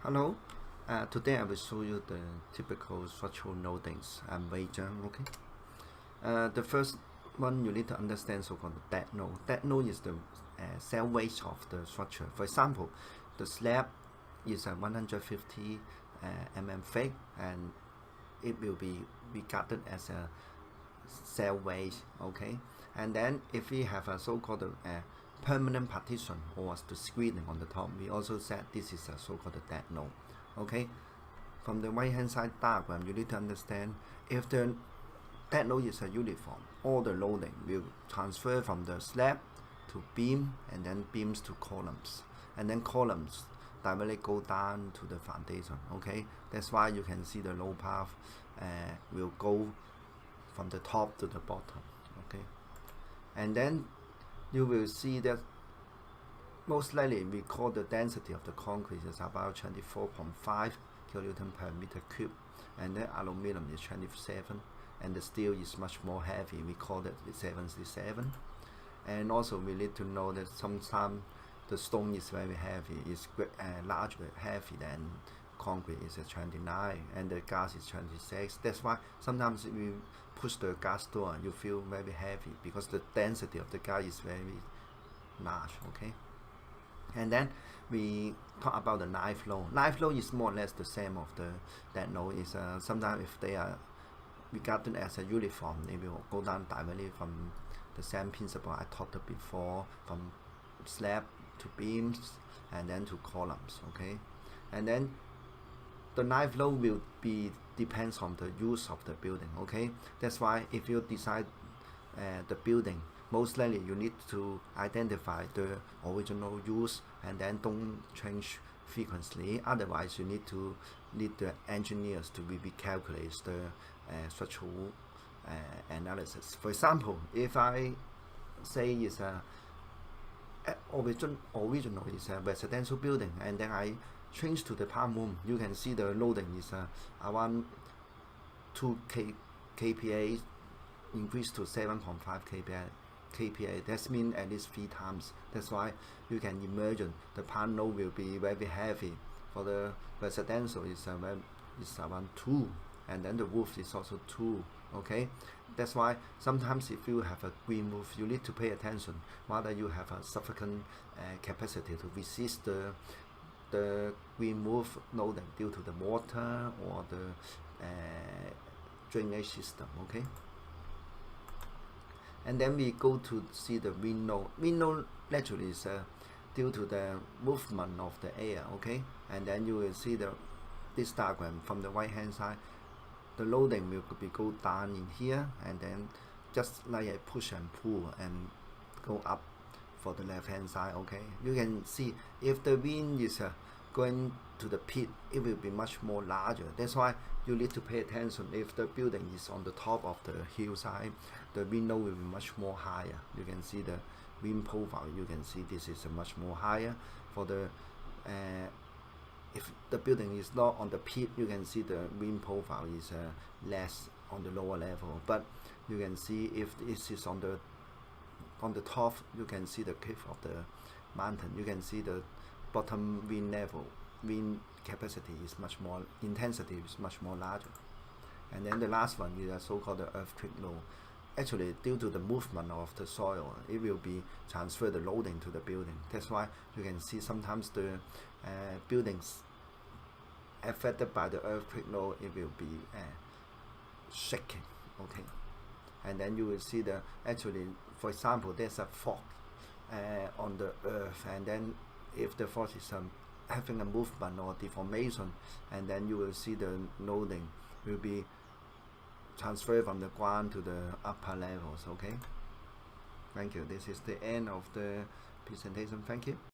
Hello, today I will show you the typical structural loadings and Wei Zhang. Okay. The first one you need to understand so-called dead node. Dead node is the cell weight of the structure. For example, the slab is a 150 mm thick, and it will be regarded as a cell weight. Okay. And then if we have a so-called permanent partition or the screening on the top, we also said this is a so-called dead node. Okay, from the right hand side diagram you need to understand if the dead node is a uniform, all the loading will transfer from the slab to beam and then beams to columns, and then columns directly go down to the foundation. Okay, that's why you can see the load path will go from the top to the bottom. Okay, and then you will see that most likely we call the density of the concrete is about 24.5 kilonewton per meter cube, and the aluminum is 27, and the steel is much more heavy. We call it 77. And also we need to know that sometimes the stone is very heavy, it's larger heavy than concrete is 29, and the gas is 26. That's why sometimes we push the gas door, you feel very heavy because the density of the gas is very large. Okay, and then we talk about the knife load. Knife load is more or less the same of the dead node. Is sometimes if they are regarded as a uniform, they will go down directly from the same principle I talked before, from slab to beams and then to columns. Okay, and then the knife load will be depends on the use of the building. Okay, that's why if you decide the building, most likely you need to identify the original use and then don't change frequently. Otherwise, you need the engineers to recalculate the structural analysis. For example, if I say it's a original is a residential building, and then I change to the palm room, you can see the loading is around 2 kPa increase to 7.5 kPa. That means at least 3 times. That's why you can imagine the palm load will be very heavy. For the residential is around 2, and then the roof is also 2. Okay, that's why sometimes if you have a green roof, you need to pay attention whether you have a sufficient capacity to resist the green roof loading due to the water or the drainage system. Okay, and then we go to see the wind load. Wind load naturally is due to the movement of the air. Okay, and then you will see this diagram from the right hand side. The loading will be go down in here, and then just like a push and pull and go up for the left hand side. Okay, you can see if the wind is going to the pit, it will be much more larger. That's why you need to pay attention. If the building is on the top of the hillside, the wind load will be much more higher. You can see the wind profile. You can see this is much more higher. For the if the building is not on the pit, you can see the wind profile is less on the lower level. But you can see if this is on the top, you can see the cliff of the mountain. You can see the bottom wind level, wind capacity is much more, intensity is much more larger. And then the last one is a so-called earthquake load. Actually, due to the movement of the soil, it will be transfer the loading to the building. That's why you can see sometimes the buildings affected by the earthquake load, it will be shaking. Okay, and then you will see actually, for example, there's a fault on the earth, and then if the fault is having a movement or deformation, and then you will see the loading will be transferred from the ground to the upper levels. Okay, thank you. This is the end of the presentation. Thank you.